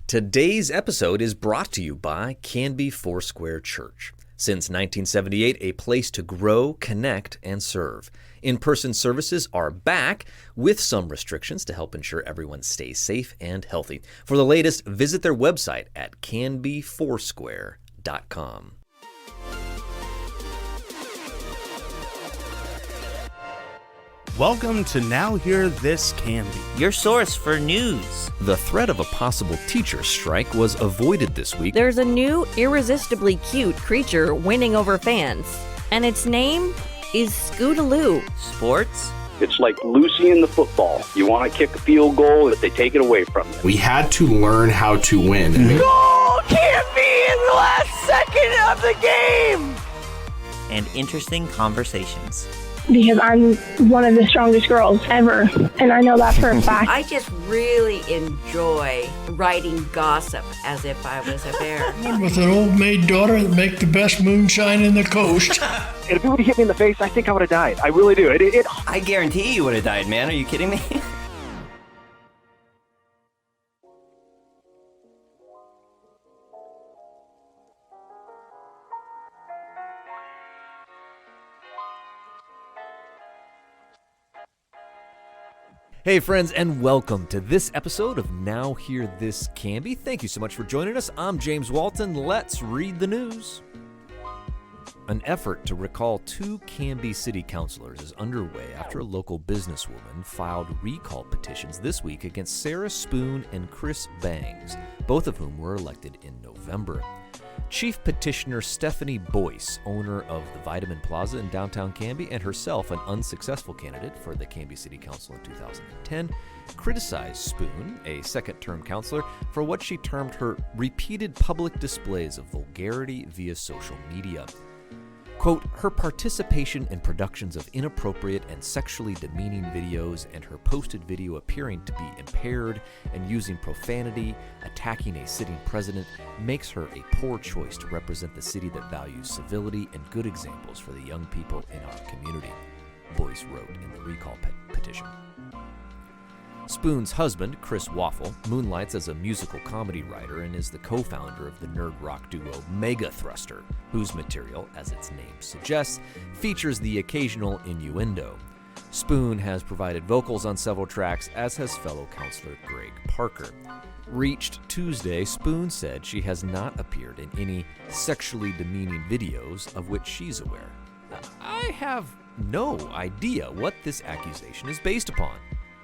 Today's episode is brought to you by Canby Foursquare Church. Since 1978, a place to grow, connect, and serve. In-person services are back with some restrictions to help ensure everyone stays safe and healthy. For the latest, visit their website at canbyfoursquare.com. Welcome to Now Hear This Canby, your source for news. The threat of a possible teacher strike was avoided this week. There's a new, irresistibly cute creature winning over fans, and its name is Scootaloo. Sports? It's like Lucy in the football. You want to kick a field goal, but they take it away from you. We had to learn how to win. Goal can't be in the last second of the game! And interesting conversations. Because I'm one of the strongest girls ever, and I know that for a fact. I just really enjoy writing gossip as if I was a bear. With an old maid daughter that make the best moonshine in the coast. And if it would have hit me in the face, I think I would have died. I really do. I guarantee you would have died, man. Are you kidding me? Hey friends, and welcome to this episode of Now Hear This Canby. Thank you so much for joining us. I'm James Walton. Let's read the news. An effort to recall two Canby city councilors is underway after a local businesswoman filed recall petitions this week against Sarah Spoon and Chris Bangs, both of whom were elected in November. Chief Petitioner Stephanie Boyce, owner of the Vitamin Plaza in downtown Canby, and herself an unsuccessful candidate for the Canby City Council in 2010, criticized Spoon, a second-term councilor, for what she termed her repeated public displays of vulgarity via social media. Quote, her participation in productions of inappropriate and sexually demeaning videos and her posted video appearing to be impaired and using profanity, attacking a sitting president, makes her a poor choice to represent the city that values civility and good examples for the young people in our community, Boyce wrote in the recall petition. Spoon's husband, Chris Waffle, moonlights as a musical comedy writer and is the co-founder of the nerd rock duo Mega Thruster, whose material, as its name suggests, features the occasional innuendo. Spoon has provided vocals on several tracks, as has fellow counselor Greg Parker. Reached Tuesday, Spoon said she has not appeared in any sexually demeaning videos of which she's aware. I have no idea what this accusation is based upon,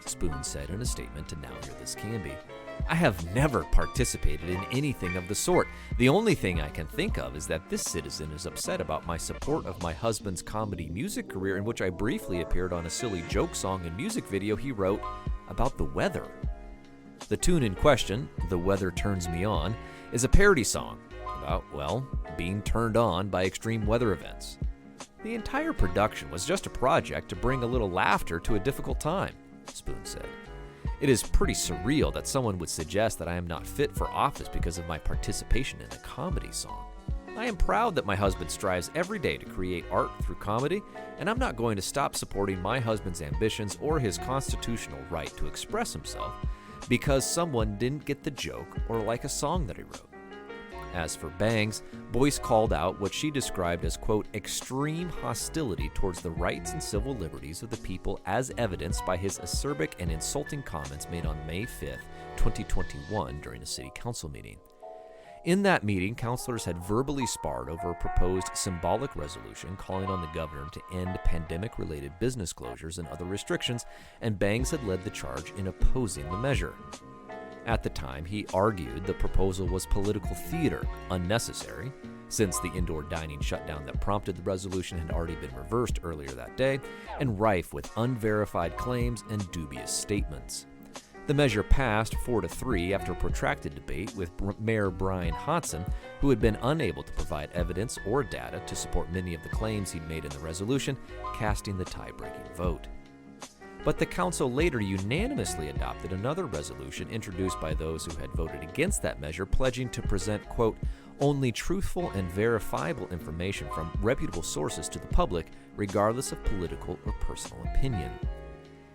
Spoon said in a statement to Now Hear This Canby. I have never participated in anything of the sort. The only thing I can think of is that this citizen is upset about my support of my husband's comedy music career, in which I briefly appeared on a silly joke song and music video he wrote about the weather. The tune in question, The Weather Turns Me On, is a parody song about, well, being turned on by extreme weather events. The entire production was just a project to bring a little laughter to a difficult time, Spoon said. It is pretty surreal that someone would suggest that I am not fit for office because of my participation in a comedy song. I am proud that my husband strives every day to create art through comedy, and I'm not going to stop supporting my husband's ambitions or his constitutional right to express himself because someone didn't get the joke or like a song that he wrote. As for Bangs, Boyce called out what she described as, quote, extreme hostility towards the rights and civil liberties of the people as evidenced by his acerbic and insulting comments made on May 5th, 2021 during a city council meeting. In that meeting, councilors had verbally sparred over a proposed symbolic resolution calling on the governor to end pandemic-related business closures and other restrictions, and Bangs had led the charge in opposing the measure. At the time, he argued the proposal was political theater, unnecessary, since the indoor dining shutdown that prompted the resolution had already been reversed earlier that day, and rife with unverified claims and dubious statements. The measure passed 4-3 after a protracted debate with Mayor Brian Hodson, who had been unable to provide evidence or data to support many of the claims he'd made in the resolution, casting the tie-breaking vote. But the council later unanimously adopted another resolution introduced by those who had voted against that measure, pledging to present, quote, only truthful and verifiable information from reputable sources to the public, regardless of political or personal opinion.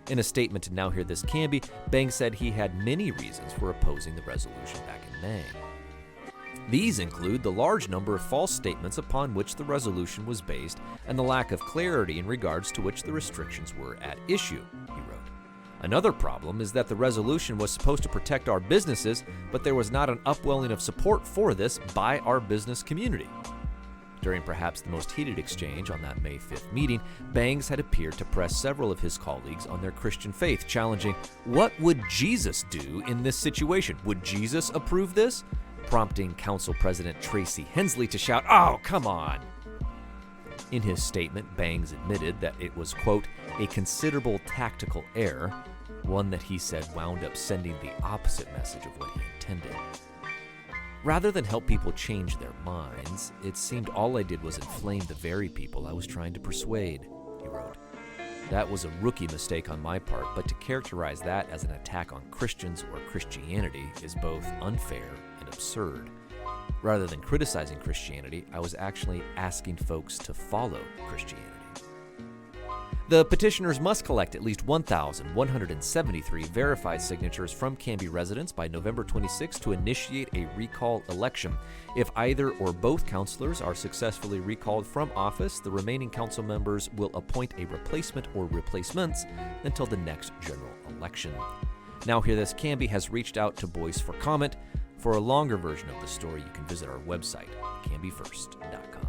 In a statement to Now Hear This Canby, Bangs said he had many reasons for opposing the resolution back in May. These include the large number of false statements upon which the resolution was based and the lack of clarity in regards to which the restrictions were at issue, he wrote. Another problem is that the resolution was supposed to protect our businesses, but there was not an upwelling of support for this by our business community. During perhaps the most heated exchange on that May 5th meeting, Bangs had appeared to press several of his colleagues on their Christian faith, challenging, what would Jesus do in this situation? Would Jesus approve this? Prompting Council President Tracy Hensley to shout, "Oh, come on!" In his statement, Bangs admitted that it was, quote, a considerable tactical error, one that he said wound up sending the opposite message of what he intended. Rather than help people change their minds, it seemed all I did was inflame the very people I was trying to persuade, he wrote. That was a rookie mistake on my part, but to characterize that as an attack on Christians or Christianity is both unfair and absurd. Rather than criticizing Christianity, I was actually asking folks to follow Christianity. The petitioners must collect at least 1,173 verified signatures from Canby residents by November 26 to initiate a recall election. If either or both councilors are successfully recalled from office, the remaining council members will appoint a replacement or replacements until the next general election. Now Hear This Canby has reached out to Boyce for comment. For a longer version of the story, you can visit our website, canbyfirst.com.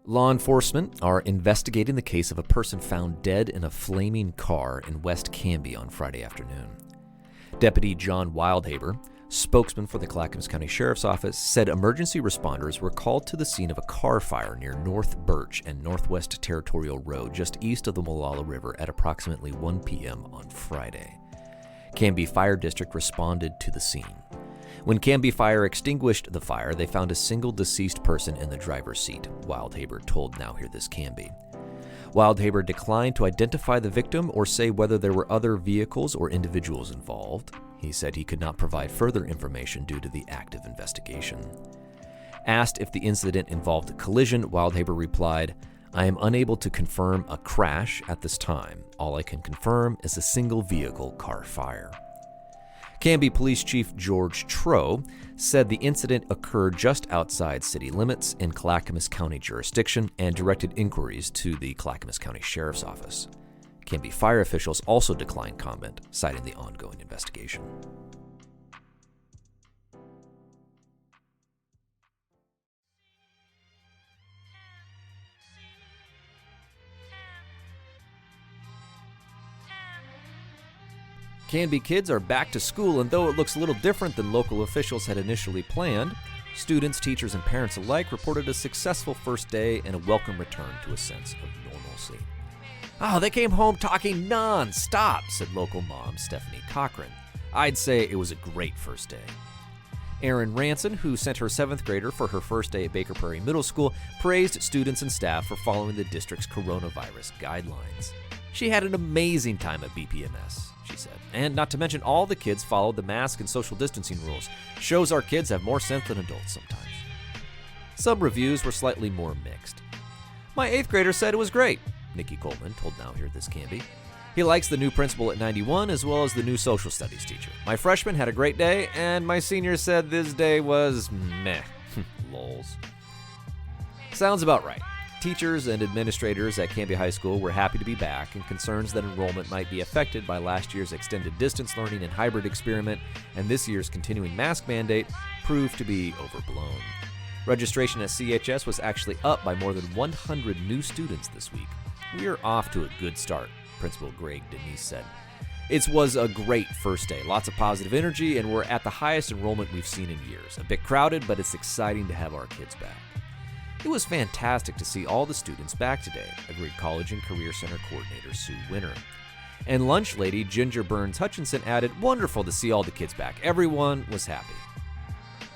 Law enforcement are investigating the case of a person found dead in a flaming car in West Canby on Friday afternoon. Deputy John Wildhaber, spokesman for the Clackamas County Sheriff's Office, said emergency responders were called to the scene of a car fire near North Birch and Northwest Territorial Road just east of the Molalla River at approximately 1 p.m. on Friday. Canby Fire District responded to the scene. When Canby Fire extinguished the fire, they found a single deceased person in the driver's seat, Wildhaber told Now Hear This Canby. Wildhaber declined to identify the victim or say whether there were other vehicles or individuals involved. He said he could not provide further information due to the active investigation. Asked if the incident involved a collision, Wildhaber replied, I am unable to confirm a crash at this time. All I can confirm is a single vehicle car fire. Canby Police Chief George Troe said the incident occurred just outside city limits in Clackamas County jurisdiction and directed inquiries to the Clackamas County Sheriff's Office. Canby fire officials also declined comment, citing the ongoing investigation. Canby kids are back to school, and though it looks a little different than local officials had initially planned, students, teachers, and parents alike reported a successful first day and a welcome return to a sense of normalcy. Oh, they came home talking non-stop, said local mom Stephanie Cochran. I'd say it was a great first day. Erin Ranson, who sent her 7th grader for her first day at Baker Prairie Middle School, praised students and staff for following the district's coronavirus guidelines. She had an amazing time at BPMS, she said. And not to mention, all the kids followed the mask and social distancing rules. Shows our kids have more sense than adults sometimes. Some reviews were slightly more mixed. My 8th grader said it was great, Nikki Coleman told Now Hear This Canby. He likes the new principal at 91 as well as the new social studies teacher. My freshman had a great day, and my senior said this day was meh. Lols. Sounds about right. Teachers and administrators at Canby High School were happy to be back, and concerns that enrollment might be affected by last year's extended distance learning and hybrid experiment and this year's continuing mask mandate proved to be overblown. Registration at CHS was actually up by more than 100 new students this week. We are off to a good start, Principal Greg Denise said. It was a great first day, lots of positive energy, and we're at the highest enrollment we've seen in years. A bit crowded, but it's exciting to have our kids back. It was fantastic to see all the students back today, agreed College and Career Center Coordinator Sue Winter. And lunch lady Ginger Burns Hutchinson added, wonderful to see all the kids back. Everyone was happy.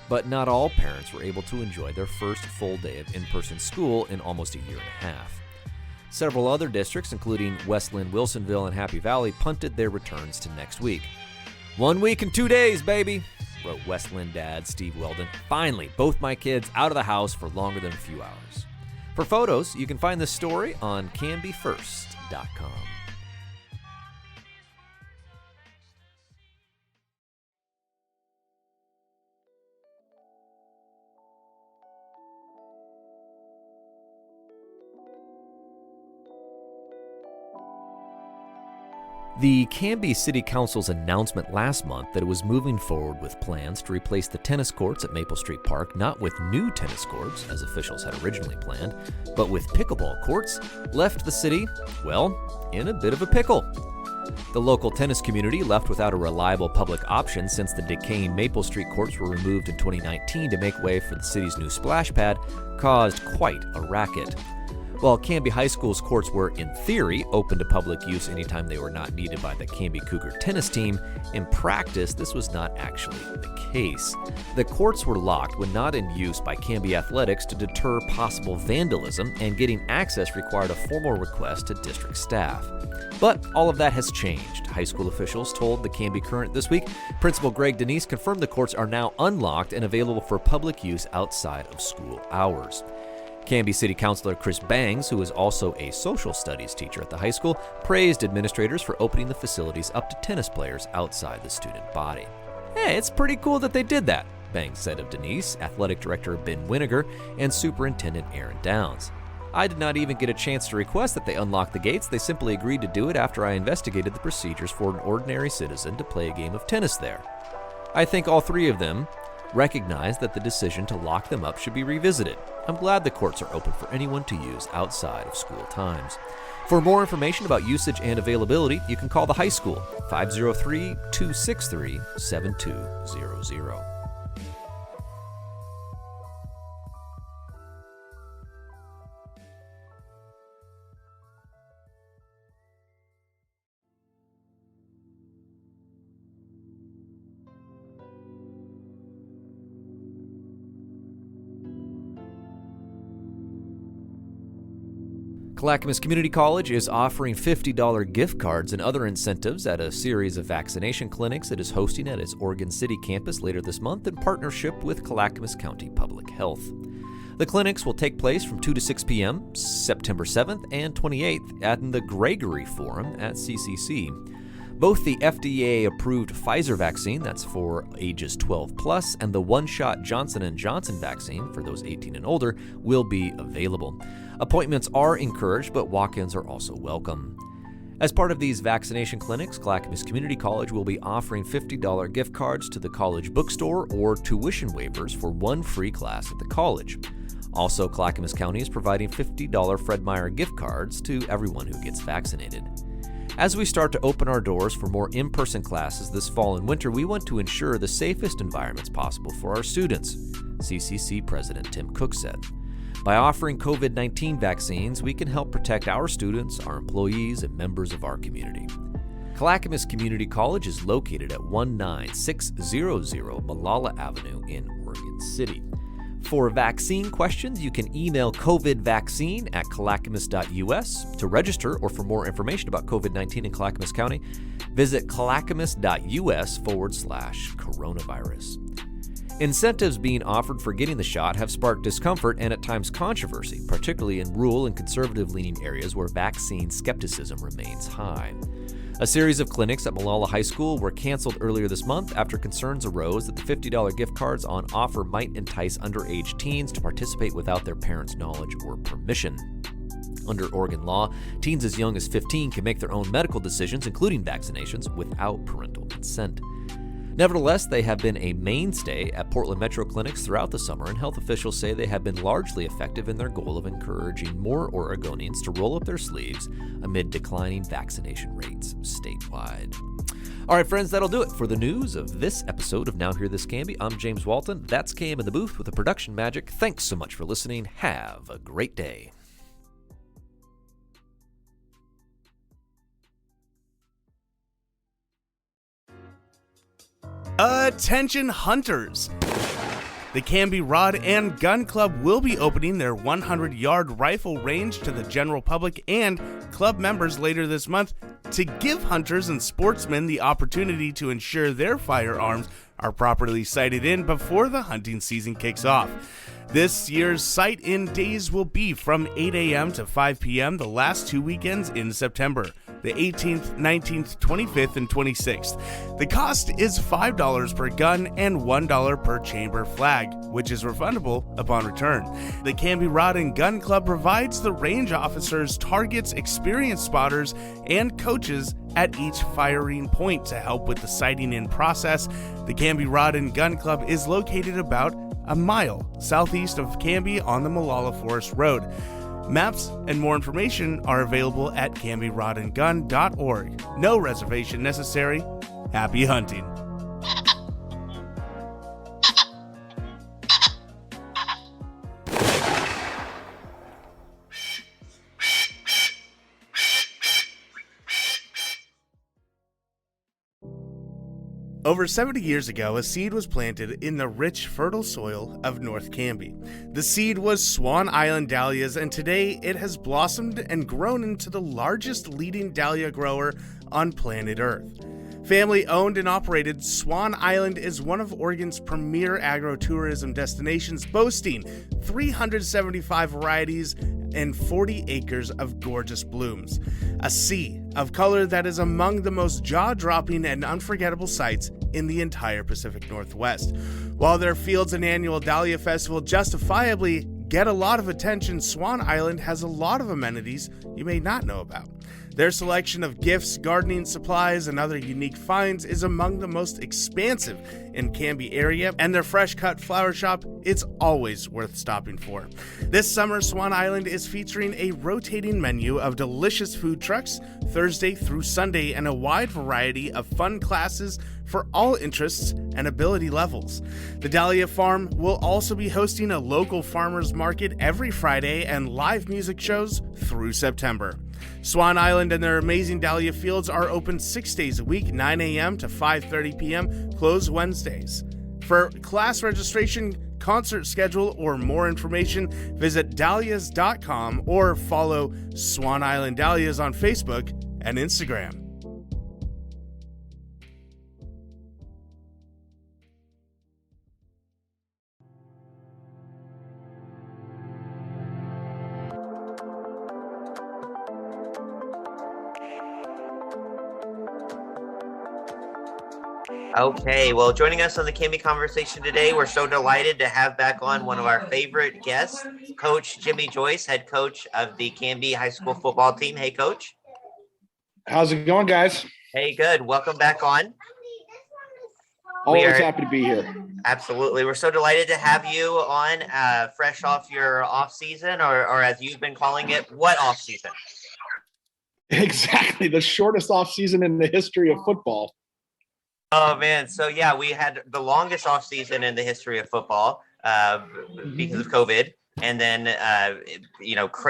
But not all parents were able to enjoy their first full day of in-person school in almost a year and a half. Several other districts, including Westland, Wilsonville, and Happy Valley, punted their returns to next week. 1 week and 2 days, baby, wrote Westland dad Steve Weldon. Finally, both my kids out of the house for longer than a few hours. For photos, you can find this story on canbyfirst.com. The Canby City Council's announcement last month that it was moving forward with plans to replace the tennis courts at Maple Street Park, not with new tennis courts, as officials had originally planned, but with pickleball courts, left the city, well, in a bit of a pickle. The local tennis community left without a reliable public option since the decaying Maple Street courts were removed in 2019 to make way for the city's new splash pad, caused quite a racket. While Canby High School's courts were, in theory, open to public use anytime they were not needed by the Canby Cougar tennis team, in practice, this was not actually the case. The courts were locked when not in use by Canby Athletics to deter possible vandalism, and getting access required a formal request to district staff. But all of that has changed. High school officials told the Canby Current this week. Principal Greg Denise confirmed the courts are now unlocked and available for public use outside of school hours. Canby City Councilor Chris Bangs, who is also a social studies teacher at the high school, praised administrators for opening the facilities up to tennis players outside the student body. Hey, it's pretty cool that they did that, Bangs said of Denise, athletic director Ben Winiger, and superintendent Aaron Downs. I did not even get a chance to request that they unlock the gates. They simply agreed to do it after I investigated the procedures for an ordinary citizen to play a game of tennis there. I think all three of them recognize that the decision to lock them up should be revisited. I'm glad the courts are open for anyone to use outside of school times. For more information about usage and availability, you can call the high school, 503-263-7200. Clackamas Community College is offering $50 gift cards and other incentives at a series of vaccination clinics it is hosting at its Oregon City campus later this month in partnership with Clackamas County Public Health. The clinics will take place from 2 to 6 p.m., September 7th and 28th at the Gregory Forum at CCC. Both the FDA-approved Pfizer vaccine, that's for ages 12 plus, and the one-shot Johnson & Johnson vaccine for those 18 and older will be available. Appointments are encouraged, but walk-ins are also welcome. As part of these vaccination clinics, Clackamas Community College will be offering $50 gift cards to the college bookstore or tuition waivers for one free class at the college. Also, Clackamas County is providing $50 Fred Meyer gift cards to everyone who gets vaccinated. As we start to open our doors for more in-person classes this fall and winter, we want to ensure the safest environments possible for our students, CCC President Tim Cook said. By offering COVID-19 vaccines, we can help protect our students, our employees, and members of our community. Clackamas Community College is located at 19600 Molalla Avenue in Oregon City. For vaccine questions, you can email covidvaccine@clackamas.us. To register or for more information about COVID-19 in Clackamas County, visit clackamas.us/coronavirus. Incentives being offered for getting the shot have sparked discomfort and at times controversy, particularly in rural and conservative-leaning areas where vaccine skepticism remains high. A series of clinics at Molalla High School were canceled earlier this month after concerns arose that the $50 gift cards on offer might entice underage teens to participate without their parents' knowledge or permission. Under Oregon law, teens as young as 15 can make their own medical decisions, including vaccinations, without parental consent. Nevertheless, they have been a mainstay at Portland Metro clinics throughout the summer, and health officials say they have been largely effective in their goal of encouraging more Oregonians to roll up their sleeves amid declining vaccination rates statewide. All right, friends, that'll do it for the news of this episode of Now Hear This Canby. I'm James Walton. That's Cam in the booth with the production magic. Thanks so much for listening. Have a great day. Attention hunters! The Canby Rod and Gun Club will be opening their 100-yard rifle range to the general public and club members later this month to give hunters and sportsmen the opportunity to ensure their firearms are properly sighted in before the hunting season kicks off. This year's sight-in days will be from 8 a.m. to 5 p.m. the last 2 weekends in September, the 18th, 19th, 25th, and 26th. The cost is $5 per gun and $1 per chamber flag, which is refundable upon return. The Canby Rod and Gun Club provides the range officers, targets, experienced spotters, and coaches at each firing point to help with the sighting in process. The Canby Rod and Gun Club is located about a mile southeast of Canby on the Molalla Forest Road. Maps and more information are available at canbyrodandgun.org. No reservation necessary. Happy hunting. Over 70 years ago, a seed was planted in the rich, fertile soil of North Canby. The seed was Swan Island dahlias, and today it has blossomed and grown into the largest leading dahlia grower on planet Earth. Family-owned and operated, Swan Island is one of Oregon's premier agro-tourism destinations, boasting 375 varieties and 40 acres of gorgeous blooms. A sea of color that is among the most jaw-dropping and unforgettable sights in the entire Pacific Northwest. While their fields and annual Dahlia Festival justifiably get a lot of attention, Swan Island has a lot of amenities you may not know about. Their selection of gifts, gardening supplies, and other unique finds is among the most expansive in Canby area, and their fresh-cut flower shop is always worth stopping for. This summer, Swan Island is featuring a rotating menu of delicious food trucks Thursday through Sunday and a wide variety of fun classes for all interests and ability levels. The Dahlia Farm will also be hosting a local farmers market every Friday and live music shows through September. Swan Island and their amazing dahlia fields are open 6 days a week, 9 a.m. to 5:30 p.m., closed Wednesdays. For class registration, concert schedule, or more information, visit dahlias.com or follow Swan Island Dahlias on Facebook and Instagram. Okay, well, joining us on the Canby Conversation today, we're so delighted to have back on one of our favorite guests, Coach Jimmy Joyce, head coach of the Canby High School football team. Hey, Coach. How's it going, guys? Hey, good. Welcome back on. Always happy to be here. Absolutely. We're so delighted to have you on fresh off your off season, or as you've been calling it, what off season? Exactly. The shortest off season in the history of football. Oh, man. So, yeah, we had the longest off season in the history of football because of COVID. And then,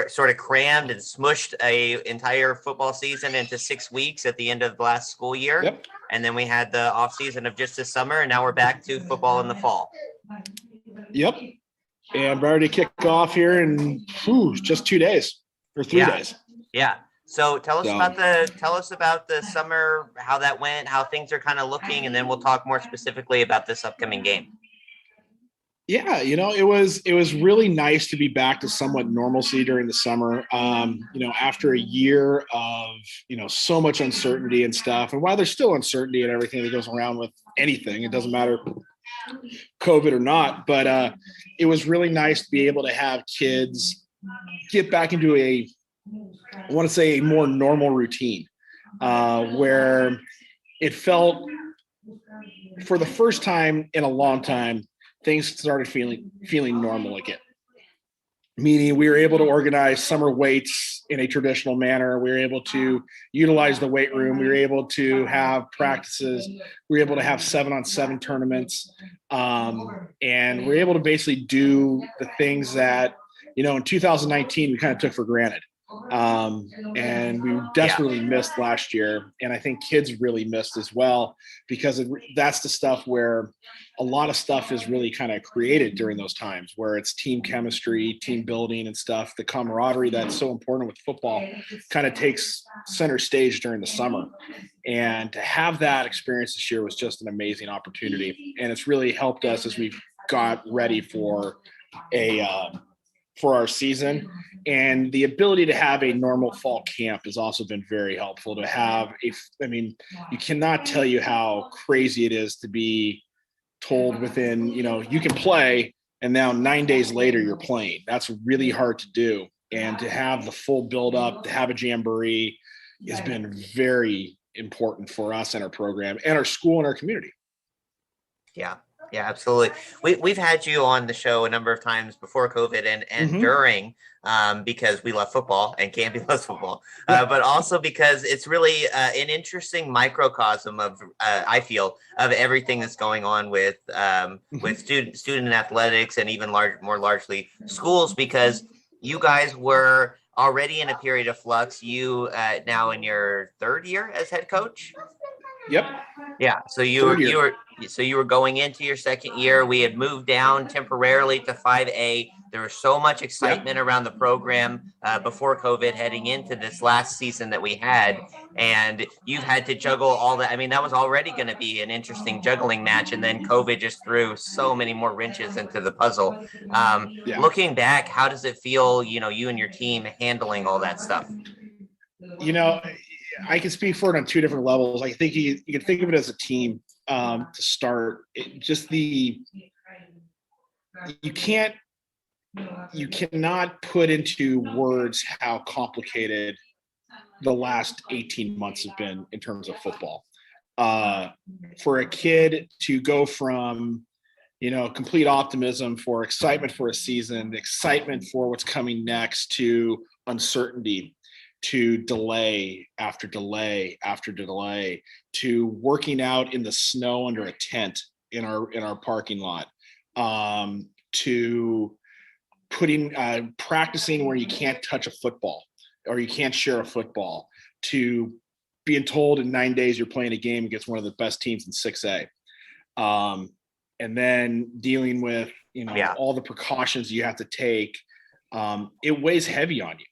sort of crammed and smushed a entire football season into 6 weeks at the end of last school year. Yep. And then we had the off season of just this summer, and now we're back to football in the fall. Yep. And we're ready to kick off here in just 2 days or 3 days. Yeah. So tell us about the summer, how that went, how things are kind of looking, and then we'll talk more specifically about this upcoming game. Yeah, it was really nice to be back to somewhat normalcy during the summer. After a year of, so much uncertainty and stuff. And while there's still uncertainty and everything that goes around with anything, it doesn't matter COVID or not, but it was really nice to be able to have kids get back into a more normal routine where it felt, for the first time in a long time, things started feeling normal again. Meaning we were able to organize summer weights in a traditional manner. We were able to utilize the weight room. We were able to have practices. We were able to have 7-on-7 tournaments. And we were able to basically do the things that, in 2019, we kind of took for granted. And we desperately missed last year. And I think kids really missed as well, because that's the stuff where a lot of stuff is really kind of created during those times, where it's team chemistry, team building and stuff. The camaraderie that's so important with football kind of takes center stage during the summer. And to have that experience this year was just an amazing opportunity. And it's really helped us as we've got ready for our season. And the ability to have a normal fall camp has also been very helpful. To have you cannot tell you how crazy it is to be told within, you can play, and now 9 days later you're playing. That's really hard to do. And to have the full build up, to have a jamboree has been very important for us and our program and our school and our community. Yeah, absolutely. We've had you on the show a number of times before COVID and during, because we love football and Canby loves football, but also because it's really an interesting microcosm of, I feel, of everything that's going on with student athletics and even more largely schools, because you guys were already in a period of flux. You now in your third year as head coach. Yep. Yeah. So you were going into your second year. We had moved down temporarily to 5A. There was so much excitement around the program before COVID heading into this last season that we had. And you've had to juggle all that. I mean, that was already going to be an interesting juggling match. And then COVID just threw so many more wrenches into the puzzle. Looking back, how does it feel, you and your team handling all that stuff? I can speak for it on two different levels. I think you can think of it as a team to start. You cannot put into words how complicated the last 18 months have been in terms of football. For a kid to go from, complete optimism for excitement for a season, excitement for what's coming next, to uncertainty, to delay after delay after delay, to working out in the snow under a tent in our parking lot, to practicing where you can't touch a football or you can't share a football, to being told in 9 days you're playing a game against one of the best teams in 6A. And then dealing with, all the precautions you have to take. It weighs heavy on you.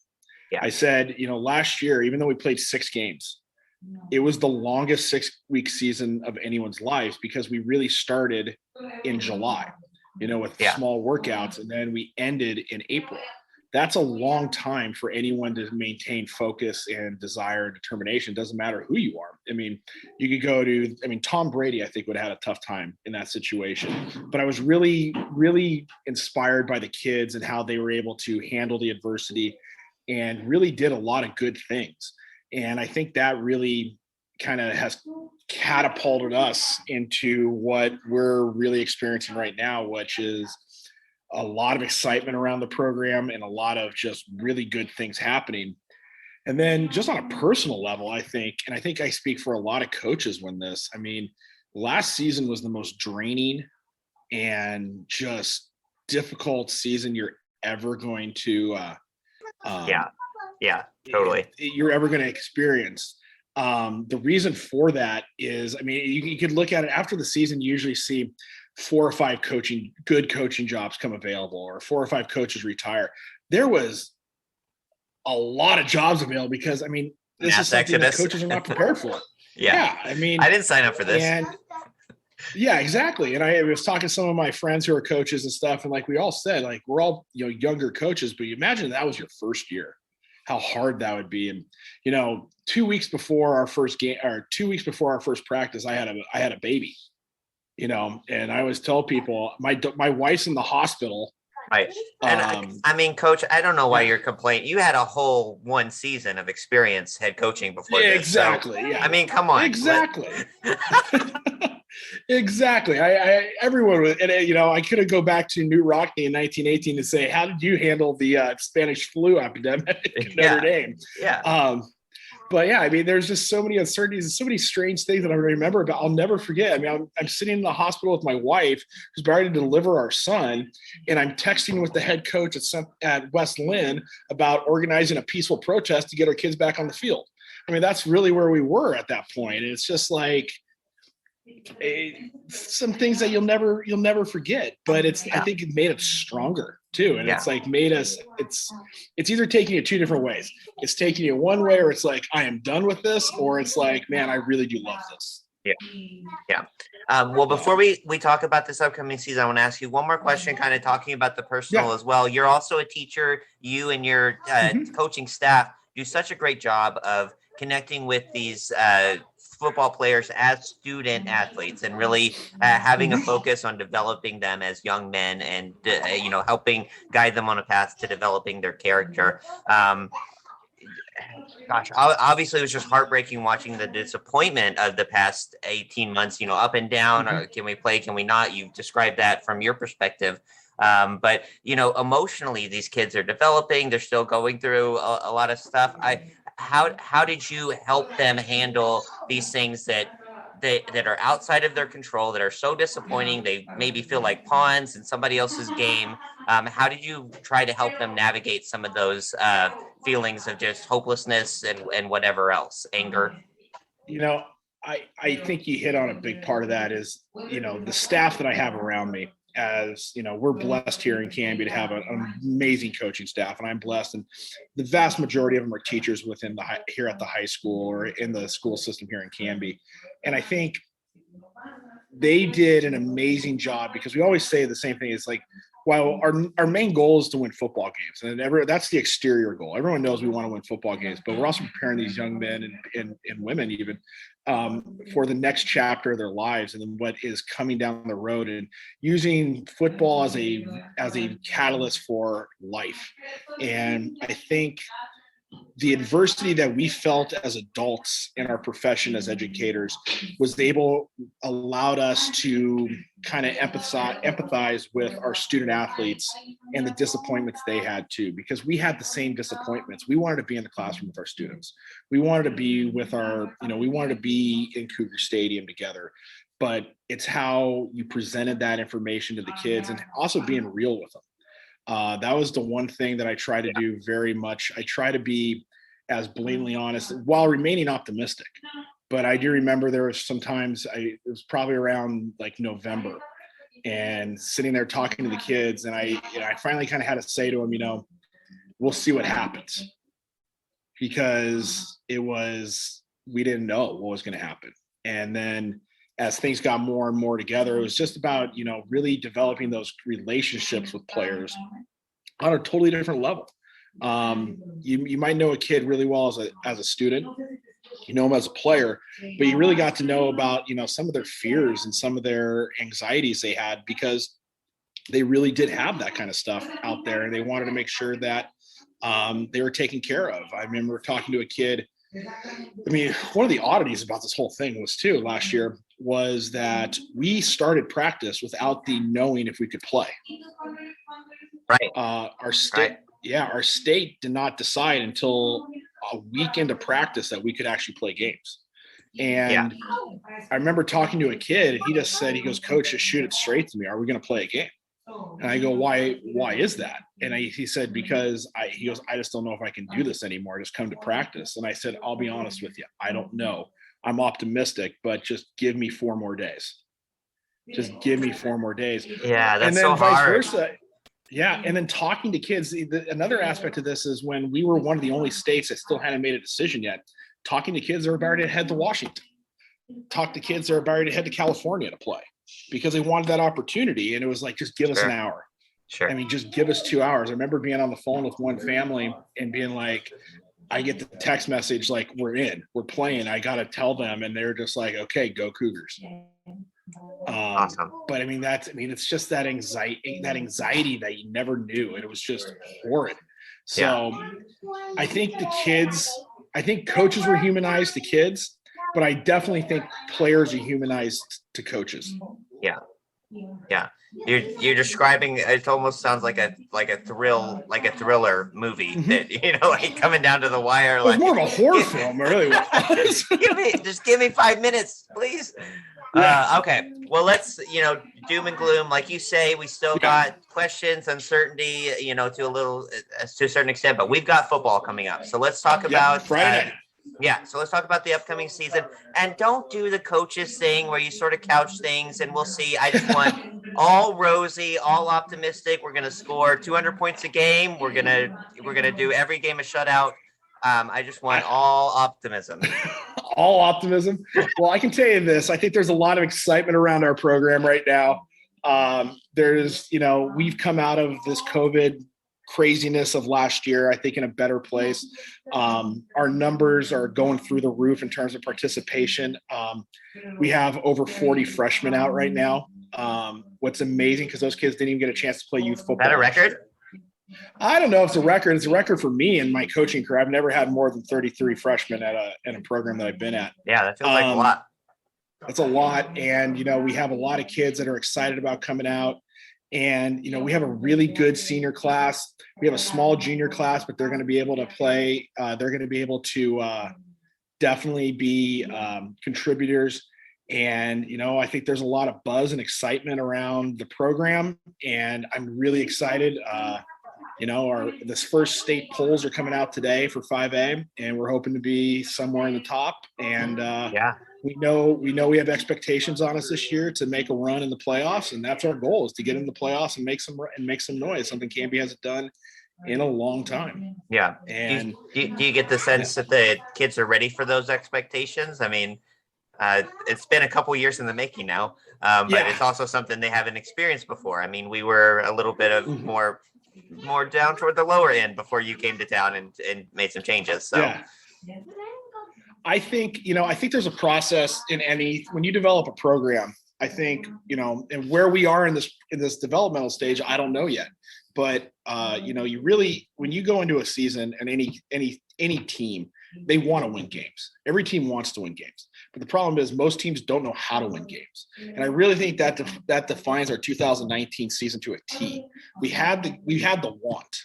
Yeah. I said, last year, even though we played 6 games, it was the longest 6-week season of anyone's lives, because we really started in July, with small workouts, and then we ended in April. That's a long time for anyone to maintain focus and desire and determination. It doesn't matter who you are. I mean, you could go to, Tom Brady, I think, would have had a tough time in that situation. But I was really, really inspired by the kids and how they were able to handle the adversity and really did a lot of good things. And I think that really kind of has catapulted us into what we're really experiencing right now, which is a lot of excitement around the program and a lot of just really good things happening. And then just on a personal level, I think I speak for a lot of coaches when this, last season was the most draining and just difficult season you're ever going to totally. You're ever going to experience. The reason for that is, you could look at it after the season. You usually see 4 or 5 good coaching jobs come available, or 4 or 5 coaches retire. There was a lot of jobs available because, this is something that coaches are not prepared for. I didn't sign up for this. And yeah, exactly. And I was talking to some of my friends who are coaches and stuff, and we all said, we're all, younger coaches, but you imagine that was your first year, how hard that would be. And, 2 weeks before our first game, or 2 weeks before our first practice, I had a baby, and I always tell people my wife's in the hospital. Right. And Coach, I don't know why you're complaining. You had a whole 1 season of experience head coaching before this. Exactly. So, yeah. Come on. Exactly. Exactly. Everyone was, and I could have go back to New Rockney in 1918 and say, how did you handle the Spanish flu epidemic in Notre Dame? Yeah. But yeah, I mean, there's just so many uncertainties and so many strange things that I remember, but I'll never forget. I mean, I'm sitting in the hospital with my wife who's about to deliver our son, and I'm texting with the head coach at West Lynn about organizing a peaceful protest to get our kids back on the field. I mean, that's really where we were at that point. And it's just like some things that you'll never forget, but I think it made us stronger too. And it's like made us, it's either taking you two different ways. It's taking you one way where it's like, I am done with this, or it's like, man, I really do love this. Yeah. Well, before we talk about this upcoming season, I want to ask you one more question, kind of talking about the personal as well. You're also a teacher. You and your coaching staff do such a great job of connecting with these football players as student athletes, and really having a focus on developing them as young men, and helping guide them on a path to developing their character. Gosh, obviously it was just heartbreaking watching the disappointment of the past 18 months, up and down. Or can we play? Can we not? You've described that from your perspective. But emotionally, these kids are developing. They're still going through a lot of stuff. How did you help them handle these things that are outside of their control, that are so disappointing? They maybe feel like pawns in somebody else's game. How did you try to help them navigate some of those feelings of just hopelessness and whatever else, anger? I think you hit on a big part of that is, the staff that I have around me. As we're blessed here in Canby to have an amazing coaching staff, and I'm blessed, and the vast majority of them are teachers here at the high school or in the school system here in Canby. And I think they did an amazing job, because we always say the same thing. It's like, while our main goal is to win football games, and that's the exterior goal. Everyone knows we want to win football games, but we're also preparing these young men and women even for the next chapter of their lives, and then what is coming down the road, and using football as a catalyst for life. And I think the adversity that we felt as adults in our profession as educators allowed us to kind of empathize with our student athletes and the disappointments they had too, because we had the same disappointments. We wanted to be in the classroom with our students. We wanted to be we wanted to be in Cougar Stadium together, but it's how you presented that information to the kids, and also being real with them. That was the one thing that I try to do very much. I try to be as blatantly honest while remaining optimistic. But I do remember there was sometimes it was probably around like November, and sitting there talking to the kids, and I finally kind of had to say to them, we'll see what happens, because we didn't know what was going to happen. And then as things got more and more together, it was just about, really developing those relationships with players on a totally different level. You might know a kid really well as a student, him as a player, but you really got to know about, some of their fears and some of their anxieties they had, because they really did have that kind of stuff out there, and they wanted to make sure that they were taken care of. I remember talking to a kid. I mean, one of the oddities about this whole thing last year was that we started practice without the knowing if we could play. Right. Our state did not decide until a week into practice that we could actually play games. And I remember talking to a kid, and he just said, he goes, "Coach, just shoot it straight to me. Are we going to play a game?" And I go, why is that? And he said, because he goes, "I just don't know if I can do this anymore. Just come to practice." And I said, "I'll be honest with you. I don't know. I'm optimistic, but just give me 4 more days. Just give me 4 more days." Yeah, that's and then so vice hard. versa. Yeah. And then talking to kids, another aspect of this is when we were one of the only states that still hadn't made a decision yet, talking to kids that are about to head to Washington, talk to kids that are about to head to California to play, because they wanted that opportunity. And it was like, just give us an hour. Sure. I mean, just give us 2 hours. I remember being on the phone with one family and being like, I get the text message, like, we're playing. I got to tell them. And they're just like, okay, go Cougars. Awesome. But it's just that anxiety that you never knew. And it was just horrid. So I think coaches were humanized to kids, but I definitely think players are humanized to coaches. Yeah. Yeah, you're describing. It almost sounds like a thriller movie that like coming down to the wire. It was Like more of a horror film, really. give me 5 minutes, please. Yeah. Okay. Well, let's doom and gloom, like you say. We still got questions, uncertainty, to a certain extent, but we've got football coming up. So let's talk about Friday night. So let's talk about the upcoming season, and don't do the coaches thing where you sort of couch things and we'll see. I just want all rosy, all optimistic. We're going to score 200 points a game. We're going to do every game a shutout. I just want all optimism. All optimism. Well, I can tell you this. I think there's a lot of excitement around our program right now. We've come out of this COVID craziness of last year, I think, in a better place. Our numbers are going through the roof in terms of participation. We have over 40 freshmen out right now. What's amazing, because those kids didn't even get a chance to play youth football. Is that a record? I don't know if it's a record. It's a record for me and my coaching career. I've never had more than 33 freshmen in a program that I've been at. Yeah, that feels like a lot. That's a lot. And, we have a lot of kids that are excited about coming out. And, we have a really good senior class. We have a small junior class, but they're going to be able to play. They're going to be able to definitely be contributors. And, I think there's a lot of buzz and excitement around the program. And I'm really excited. This first state polls are coming out today for 5A, and we're hoping to be somewhere in the top. And we know we have expectations on us this year to make a run in the playoffs, and that's our goal, is to get in the playoffs and make some noise. Something Canby hasn't done in a long time. Yeah. And do you get the sense that the kids are ready for those expectations? I mean, it's been a couple years in the making now, but it's also something they haven't experienced before. I mean, we were a little bit of more down toward the lower end before you came to town and made some changes. So I think there's a process when you develop a program. I think, and where we are in this developmental stage, I don't know yet, but you really, when you go into a season, and any team, they want to win games. Every team wants to win games. But the problem is most teams don't know how to win games. And I really think that defines our 2019 season to a T. We had the want,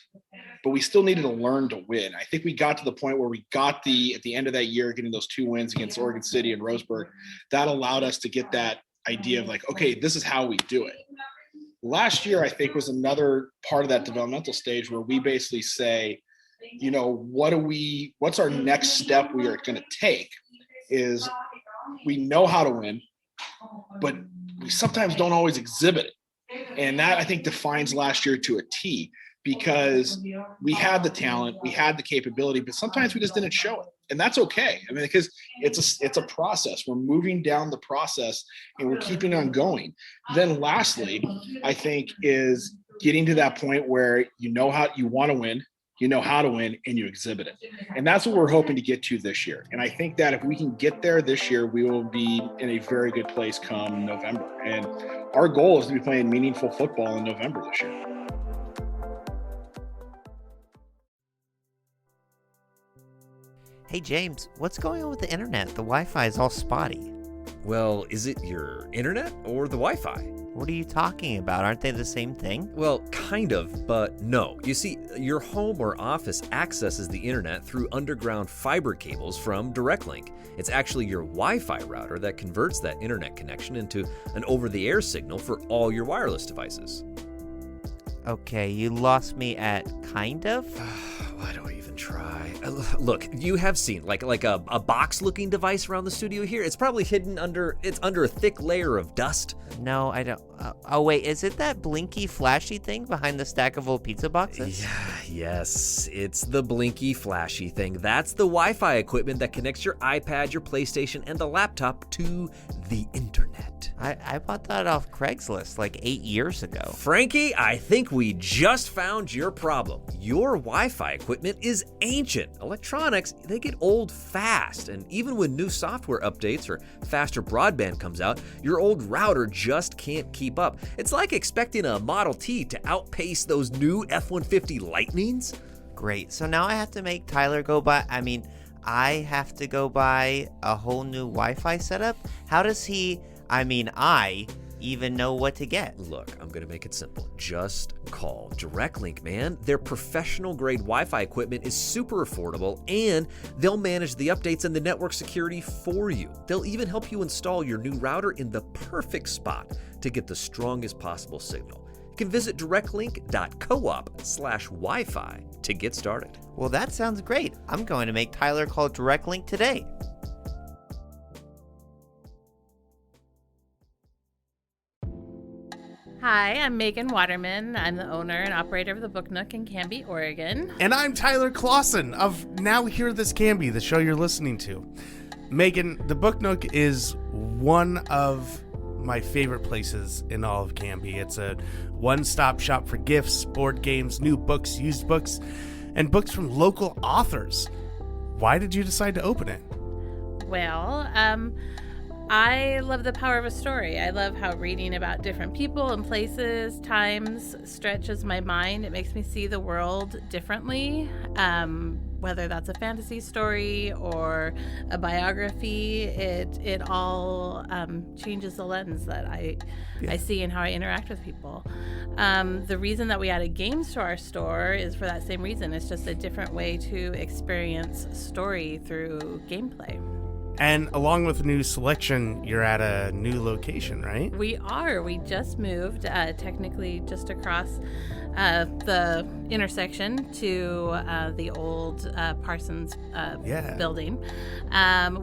but we still needed to learn to win. I think we got to the point where we got at the end of that year, getting those 2 wins against Oregon City and Roseburg. That allowed us to get that idea of like, okay, this is how we do it. Last year, I think, was another part of that developmental stage where we basically say, what's our next step we are going to take is we know how to win, but we sometimes don't always exhibit it. And that, I think, defines last year to a T, because we had the talent, we had the capability, but sometimes we just didn't show it. And that's okay. I mean, because it's a process. We're moving down the process and we're keeping on going. Then lastly, I think, is getting to that point where how you want to win, you know how to win, and you exhibit it. And that's what we're hoping to get to this year. And I think that if we can get there this year, we will be in a very good place come November. And our goal is to be playing meaningful football in November this year. Hey, James, what's going on with the internet? The Wi-Fi is all spotty. Well, is it your internet or the Wi-Fi? What are you talking about? Aren't they the same thing? Well, kind of, but no. You see, your home or office accesses the internet through underground fiber cables from DirectLink. It's actually your Wi-Fi router that converts that internet connection into an over-the-air signal for all your wireless devices. Okay, you lost me at kind of? Why do I even try? Look, you have seen like a box-looking device around the studio here. It's probably hidden under a thick layer of dust. No, I don't. Oh, wait, is it that blinky, flashy thing behind the stack of old pizza boxes? Yes, it's the blinky, flashy thing. That's the Wi-Fi equipment that connects your iPad, your PlayStation, and the laptop to the internet. I bought that off Craigslist like 8 years ago. Frankie, I think we just found your problem. Your Wi-Fi equipment is ancient. Electronics, they get old fast, and even when new software updates or faster broadband comes out, your old router just can't keep up. It's like expecting a Model T to outpace those new F-150 Lightnings. Great, so now I have to make Tyler I have to go buy a whole new Wi-Fi setup? How does I even know what to get. Look, I'm going to make it simple. Just call DirectLink, man. Their professional-grade Wi-Fi equipment is super affordable, and they'll manage the updates and the network security for you. They'll even help you install your new router in the perfect spot to get the strongest possible signal. You can visit directlink.coop/Wi-Fi to get started. Well, that sounds great. I'm going to make Tyler call DirectLink today. Hi, I'm Megan Waterman. I'm the owner and operator of the Book Nook in Canby, Oregon. And I'm Tyler Clausen of Now Hear This Canby, the show you're listening to. Megan, the Book Nook is one of my favorite places in all of Canby. It's a one-stop shop for gifts, board games, new books, used books, and books from local authors. Why did you decide to open it? Well, I love the power of a story. I love how reading about different people and places, times, stretches my mind. It makes me see the world differently, whether that's a fantasy story or a biography. It all changes the lens that I see and how I interact with people. The reason that we added games to our store is for that same reason. It's just a different way to experience story through gameplay. And along with the new selection, you're at a new location, right? We are. We just moved, technically just across the intersection to the old Parsons building.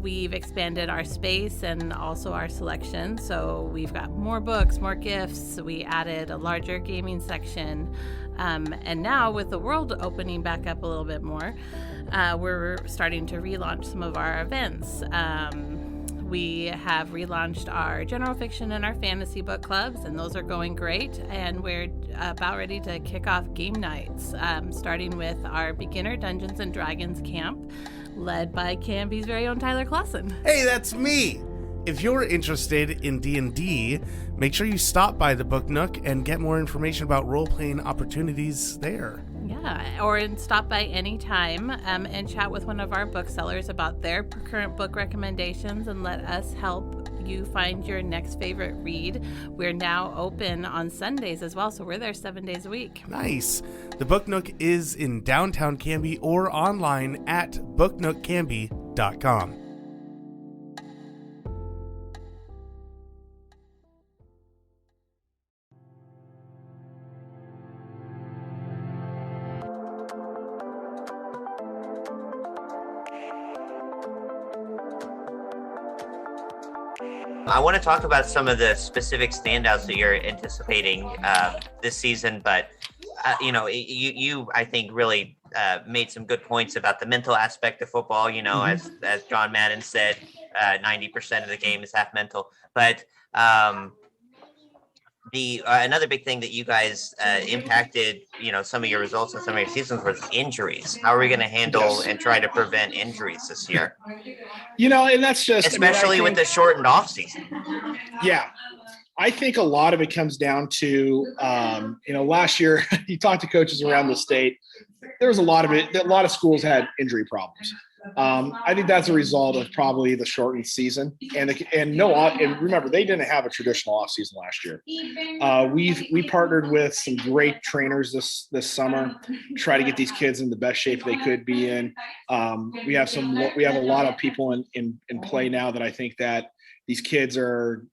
We've expanded our space and also our selection. So we've got more books, more gifts. We added a larger gaming section. And now with the world opening back up a little bit more, we're starting to relaunch some of our events. We have relaunched our general fiction and our fantasy book clubs, and those are going great. And we're about ready to kick off game nights, starting with our beginner Dungeons and Dragons camp, led by Canby's very own Tyler Clausen. Hey, that's me! If you're interested in D&D, make sure you stop by the Book Nook and get more information about role-playing opportunities there. Yeah, or stop by anytime and chat with one of our booksellers about their current book recommendations and let us help you find your next favorite read. We're now open on Sundays as well, so we're there 7 days a week. Nice. The Book Nook is in downtown Canby or online at booknookcanby.com. I want to talk about some of the specific standouts that you're anticipating this season, but you I think really made some good points about the mental aspect of football. You know, as John Madden said, 90% of the game is half mental. But another big thing that you guys impacted, some of your results and some of your seasons was injuries. How are we going to handle and try to prevent injuries this year? And that's just especially with the shortened off season. Yeah. I think a lot of it comes down to, last year you talked to coaches around the state. There was a lot of schools had injury problems. I think that's a result of probably the shortened season and remember, they didn't have a traditional off season last year. We partnered with some great trainers this summer, try to get these kids in the best shape they could be in. We have a lot of people in play now that I think that these kids are,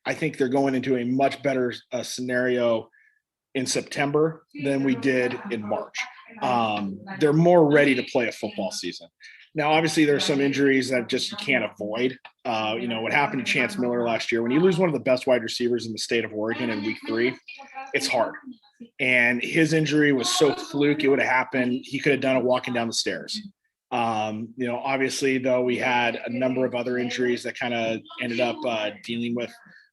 I think they're going into a much better scenario in September than we did in March. They're more ready to play a football season. Now, obviously, there's some injuries that just you can't avoid. What happened to Chance Miller last year, when you lose one of the best wide receivers in the state of Oregon in week 3, it's hard. And his injury was so fluke, it would have happened. He could have done it walking down the stairs. Obviously, though, we had a number of other injuries that kind of ended up dealing with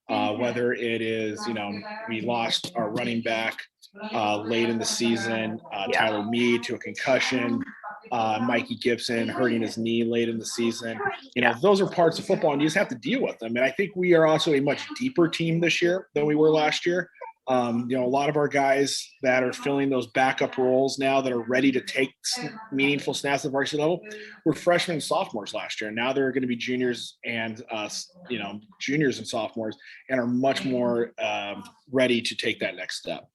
whether it is, we lost our running back late in the season, Tyler Mead to a concussion, Mikey Gibson hurting his knee late in the season. Those are parts of football and you just have to deal with them. And I think we are also a much deeper team this year than we were last year. A lot of our guys that are filling those backup roles now that are ready to take meaningful snaps at the varsity level were freshmen and sophomores last year. Now they're going to be juniors and, juniors and sophomores, and are much more ready to take that next step.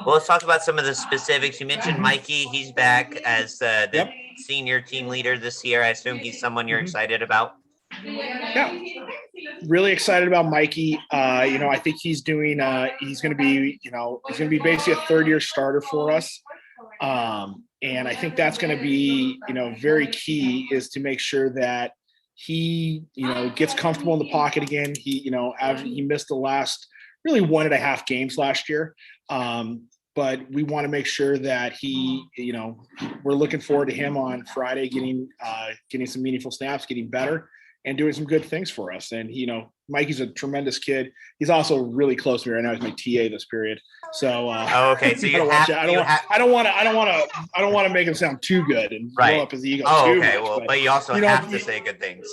Well, let's talk about some of the specifics. You mentioned Mikey. He's back as the senior team leader this year. I assume he's someone you're excited about. Yeah, really excited about Mikey. I think he's doing. He's going to be. He's going to be basically a third-year starter for us. And I think that's going to be, very key, is to make sure that he, gets comfortable in the pocket again. He missed the last really 1.5 games last year. But we want to make sure that he, we're looking forward to him on Friday getting some meaningful snaps, getting better, and doing some good things for us. And, Mikey's a tremendous kid. He's also really close to me right now. He's my TA this period. So, okay. So I don't want to make him sound too good and blow up his ego too much. Well, but you also have to say good things.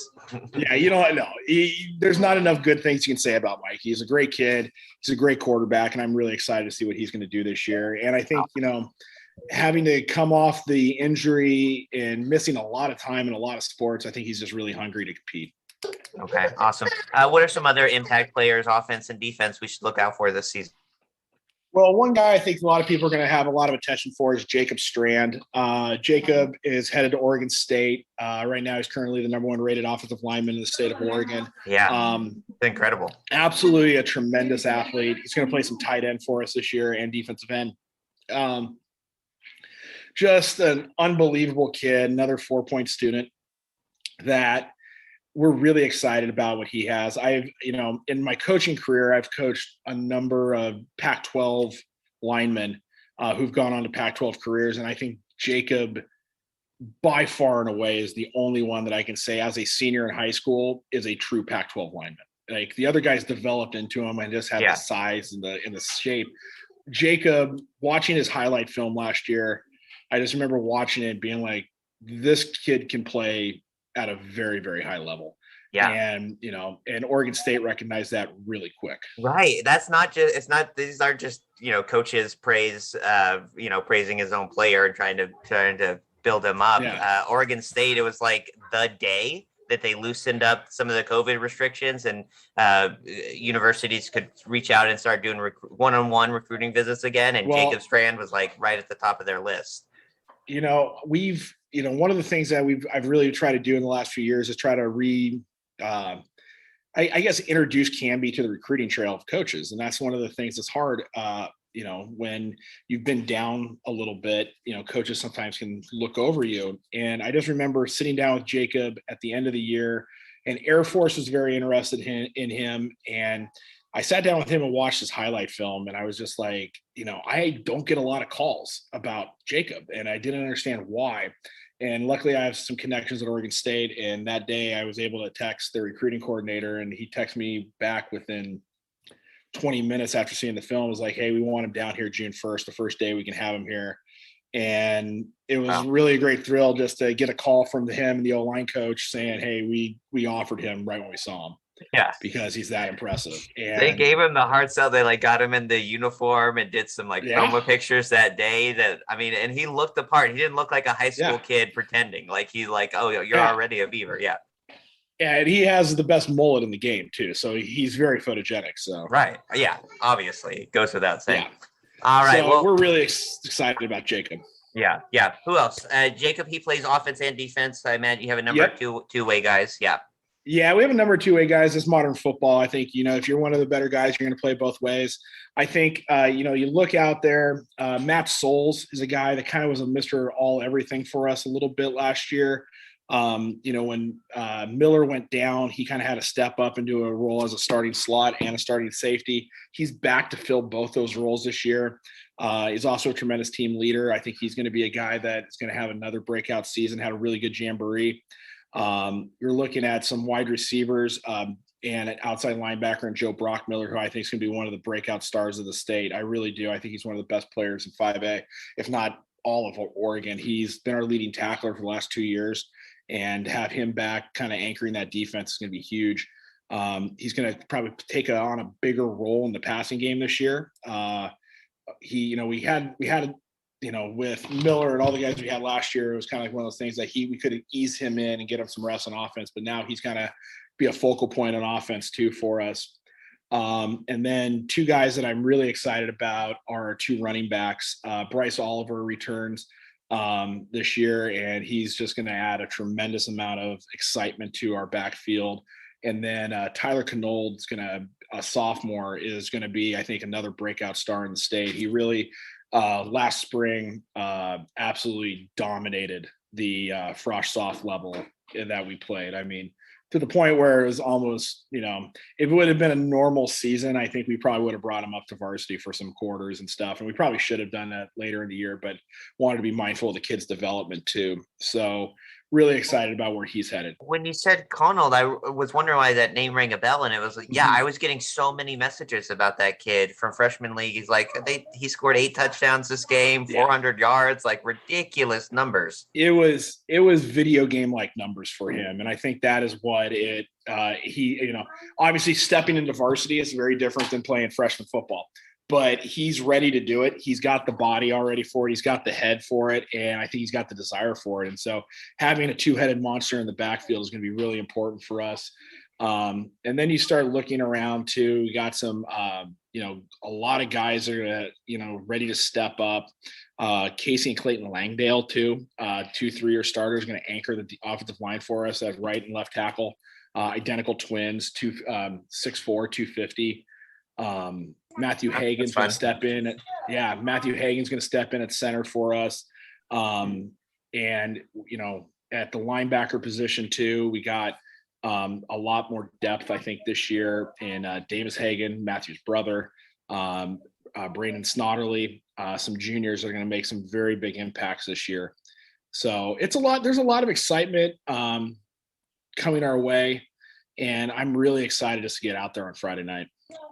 Yeah. There's not enough good things you can say about Mike. He's a great kid. He's a great quarterback, and I'm really excited to see what he's going to do this year. And I think, having to come off the injury and missing a lot of time in a lot of sports, I think he's just really hungry to compete. Okay, awesome. What are some other impact players, offense and defense, we should look out for this season? Well, one guy I think a lot of people are going to have a lot of attention for is Jacob Strand. Jacob is headed to Oregon State. Right now, he's currently the #1 rated offensive lineman in the state of Oregon. Yeah, incredible. Absolutely a tremendous athlete. He's going to play some tight end for us this year and defensive end. Just an unbelievable kid, another 4-point student that we're really excited about what he has. In my coaching career, I've coached a number of Pac-12 linemen who've gone on to Pac-12 careers. And I think Jacob, by far and away, is the only one that I can say as a senior in high school is a true Pac-12 lineman. Like, the other guys developed into him and just had the size and the shape. Jacob, watching his highlight film last year, I just remember watching it being like, this kid can play at a very, very high level. Yeah. And, and Oregon State recognized that really quick. Right. These aren't just, coaches praising his own player and trying to build him up. Yeah. Oregon State, it was like the day that they loosened up some of the COVID restrictions, and universities could reach out and start doing one-on-one recruiting visits again. And Jacob Strand was like right at the top of their list. One of the things that I've really tried to do in the last few years is try to introduce Canby to the recruiting trail of coaches. And that's one of the things that's hard, when you've been down a little bit, coaches sometimes can look over you. And I just remember sitting down with Jacob at the end of the year, and Air Force was very interested in him. And I sat down with him and watched his highlight film, and I was just like, I don't get a lot of calls about Jacob, and I didn't understand why. And luckily I have some connections at Oregon State. And that day I was able to text the recruiting coordinator, and he texted me back within 20 minutes after seeing the film. It was like, hey, we want him down here June 1st, the first day we can have him here. And it was really a great thrill just to get a call from him and the O-line coach saying, hey, we offered him right when we saw him. Yeah, because he's that impressive. And they gave him the hard sell. They got him in the uniform and did some promo pictures that day. And he looked the part. He didn't look like a high school kid pretending. Like, he's like, oh, you're already a Beaver. Yeah. Yeah, and he has the best mullet in the game too. So he's very photogenic. So right, yeah, obviously it goes without saying. Yeah. All right, so we're really excited about Jacob. Yeah. Who else? Jacob. He plays offense and defense. I imagine you have a number of two-way guys. Yeah. Yeah, we have a number of two-way guys. It's modern football. I think, if you're one of the better guys, you're going to play both ways. I think, you look out there, Matt Souls is a guy that kind of was a Mr. All Everything for us a little bit last year. When Miller went down, he kind of had to step up into a role as a starting slot and a starting safety. He's back to fill both those roles this year. He's also a tremendous team leader. I think he's going to be a guy that is going to have another breakout season, had a really good jamboree. You're looking at some wide receivers and an outside linebacker in Joe Brockmiller, who I think is going to be one of the breakout stars of the state. I really do. I think he's one of the best players in 5A, if not all of Oregon. He's been our leading tackler for the last 2 years, and have him back kind of anchoring that defense is going to be huge. He's going to probably take on a bigger role in the passing game this year. We had with Miller and all the guys we had last year, it was kind of like one of those things that we could ease him in and get him some rest on offense, but now he's going to be a focal point on offense too for us. And then two guys that I'm really excited about are our two running backs. Bryce Oliver returns this year, and he's just going to add a tremendous amount of excitement to our backfield. And then Tyler Canold a sophomore, is going to be, I think, another breakout star in the state. He really, last spring, absolutely dominated the Frosh soft level that we played. I mean, to the point where it was almost, if it would have been a normal season, I think we probably would have brought him up to varsity for some quarters and stuff. And we probably should have done that later in the year, but wanted to be mindful of the kid's development too. So really excited about where he's headed. When you said Canold, I was wondering why that name rang a bell, and it was like, I was getting so many messages about that kid from freshman league. He's like, he scored 8 touchdowns this game, 400 yards, like ridiculous numbers. It was video game like numbers for him, and I think that is what obviously stepping into varsity is very different than playing freshman football. But he's ready to do it. He's got the body already for it. He's got the head for it. And I think he's got the desire for it. And so having a two-headed monster in the backfield is going to be really important for us. And then you start looking around too. We got some, a lot of guys are, ready to step up. Casey and Clayton Langdale too, 2 3-year starters, going to anchor the offensive line for us at right and left tackle. Identical twins, 6'4", 250. Matthew Hagan's going to step in. Matthew Hagan's going to step in at center for us. And, at the linebacker position too, we got a lot more depth, I think, this year in Davis Hagan, Matthew's brother, Brandon Snodderly, some juniors are going to make some very big impacts this year. So it's a lot. There's a lot of excitement coming our way, and I'm really excited just to get out there on Friday night.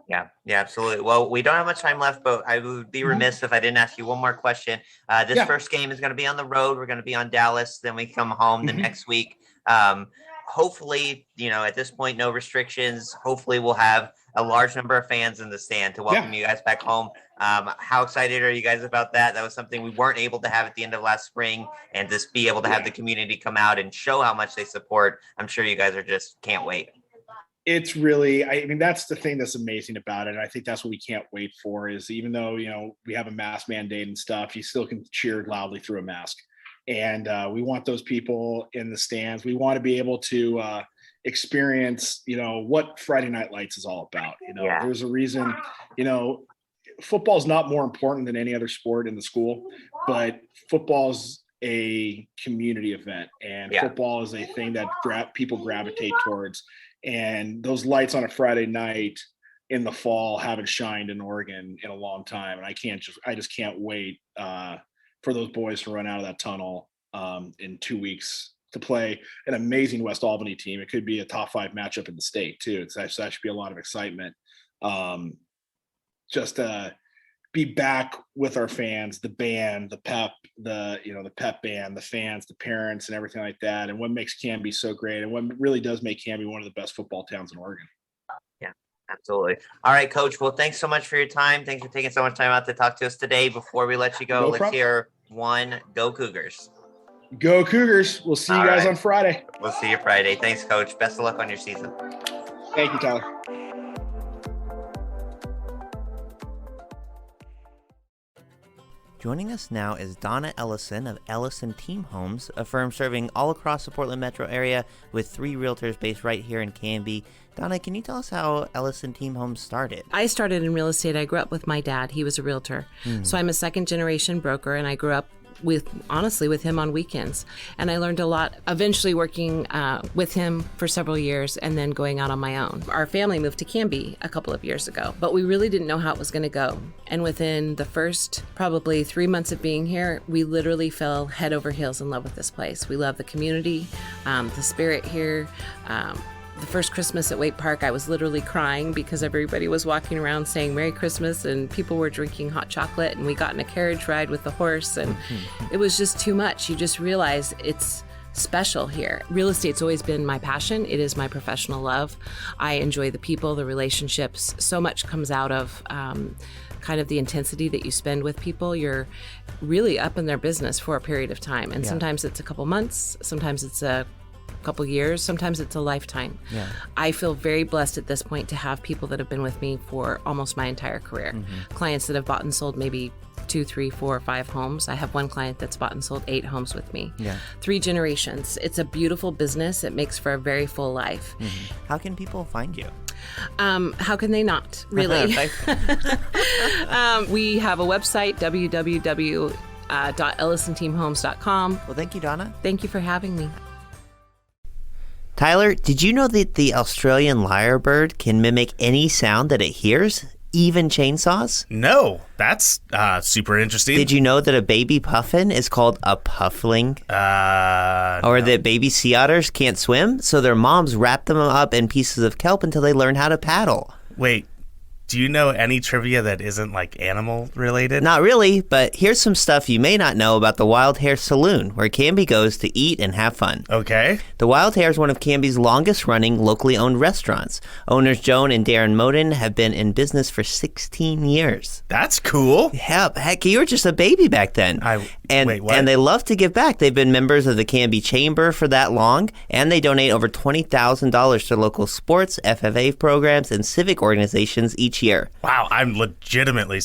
Yeah, absolutely. Well, we don't have much time left, but I would be remiss if I didn't ask you one more question. This first game is going to be on the road. We're going to be on Dallas. Then we come home the next week. Hopefully, at this point, no restrictions. Hopefully we'll have a large number of fans in the stand to welcome you guys back home. How excited are you guys about that? That was something we weren't able to have at the end of last spring, and just be able to have the community come out and show how much they support. I'm sure you guys are just can't wait. It's really, that's the thing that's amazing about it. And I think that's what we can't wait for is, even though, we have a mask mandate and stuff, you still can cheer loudly through a mask. And we want those people in the stands. We want to be able to experience, what Friday Night Lights is all about. There's a reason, football is not more important than any other sport in the school, but football's a community event, and football is a thing that people gravitate towards. And those lights on a Friday night in the fall haven't shined in Oregon in a long time. And I just can't wait for those boys to run out of that tunnel in 2 weeks to play an amazing West Albany team. It could be a top 5 matchup in the state too. That should be a lot of excitement. Just be back with our fans, the band, the pep, the pep band, the fans, the parents, and everything like that. And what makes Canby so great, and what really does make Canby one of the best football towns in Oregon. Yeah, absolutely. All right, Coach. Well, thanks so much for your time. Thanks for taking so much time out to talk to us today. Before we let you go, let's hear one. Go Cougars. Go Cougars. We'll see you guys on Friday. We'll see you Friday. Thanks, Coach. Best of luck on your season. Thank you, Tyler. Joining us now is Donna Ellison of Ellison Team Homes, a firm serving all across the Portland metro area with 3 realtors based right here in Canby. Donna, can you tell us how Ellison Team Homes started? I started in real estate. I grew up with my dad. He was a realtor. So I'm a second generation broker, and I grew up with him on weekends. And I learned a lot, eventually working with him for several years and then going out on my own. Our family moved to Canby a couple of years ago, but we really didn't know how it was going to go. And within the first probably 3 months of being here, we literally fell head over heels in love with this place. We love the community, the spirit here. The first Christmas at Waite Park, I was literally crying because everybody was walking around saying Merry Christmas and people were drinking hot chocolate, and we got in a carriage ride with the horse, and it was just too much. You just realize it's special here. Real estate's always been my passion. It is my professional love. I enjoy the people, the relationships. So much comes out of kind of the intensity that you spend with people. You're really up in their business for a period of time. And sometimes it's a couple months, sometimes it's a couple years, sometimes it's a lifetime. I feel very blessed at this point to have people that have been with me for almost my entire career. Clients that have bought and sold maybe 2, 3, 4, 5 homes. I have one client that's bought and sold 8 homes with me. 3 generations. It's a beautiful business. It makes for a very full life. How can people find you? How can they not, really? We have a website, www.ellisonteamhomes.com. Well, thank you, Donna. Thank you for having me. Tyler, did you know that the Australian lyrebird can mimic any sound that it hears, even chainsaws? No, that's super interesting. Did you know that a baby puffin is called a puffling? Or that baby sea otters can't swim, so their moms wrap them up in pieces of kelp until they learn how to paddle? Wait, do you know any trivia that isn't like animal related? Not really, but here's some stuff you may not know about the Wild Hare Saloon, where Canby goes to eat and have fun. Okay. The Wild Hare is one of Canby's longest running locally owned restaurants. Owners Joan and Darren Moden have been in business for 16 years. That's cool. Yeah, heck, you were just a baby back then. Wait, what? And they love to give back. They've been members of the Canby Chamber for that long, and they donate over $20,000 to local sports, FFA programs, and civic organizations each year. Wow, I'm legitimately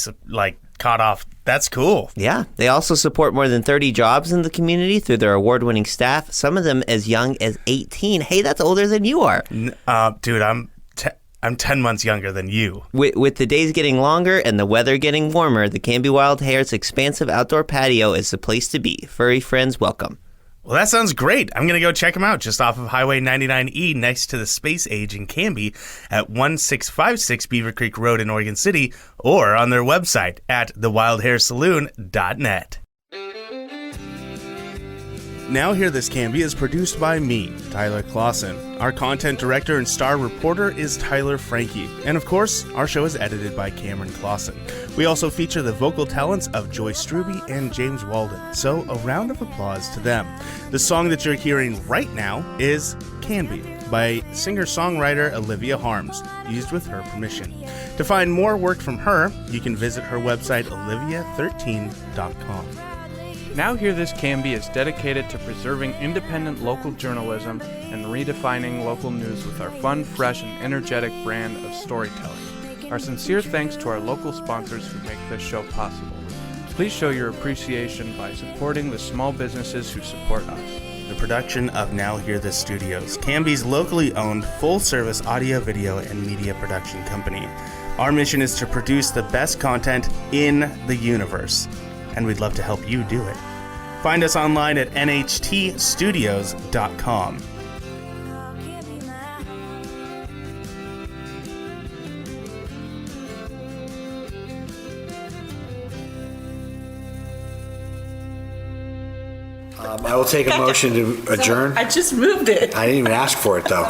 caught off. That's cool. Yeah, they also support more than 30 jobs in the community through their award-winning staff, some of them as young as 18. Hey, that's older than you are. Dude, I'm 10 months younger than you. With the days getting longer and the weather getting warmer, the Canby Wild Hare's expansive outdoor patio is the place to be. Furry friends welcome. Well, that sounds great. I'm going to go check them out just off of Highway 99E next to the Space Age in Canby at 1656 Beaver Creek Road in Oregon City, or on their website at thewildharesaloon.net. Now Hear This Canby is produced by me, Tyler Clausen. Our content director and star reporter is Tyler Frankie. And of course, our show is edited by Cameron Clausen. We also feature the vocal talents of Joyce Struby and James Walden. So a round of applause to them. The song that you're hearing right now is Canby by singer-songwriter Olivia Harms, used with her permission. To find more work from her, you can visit her website, olivia13.com. Now Hear This Canby is dedicated to preserving independent local journalism and redefining local news with our fun, fresh, and energetic brand of storytelling. Our sincere thanks to our local sponsors who make this show possible. Please show your appreciation by supporting the small businesses who support us. The production of Now Hear This Studios, Canby's locally owned full-service audio, video, and media production company. Our mission is to produce the best content in the universe, and we'd love to help you do it. Find us online at nhtstudios.com. I will take a motion to adjourn. I just moved it. I didn't even ask for it, though.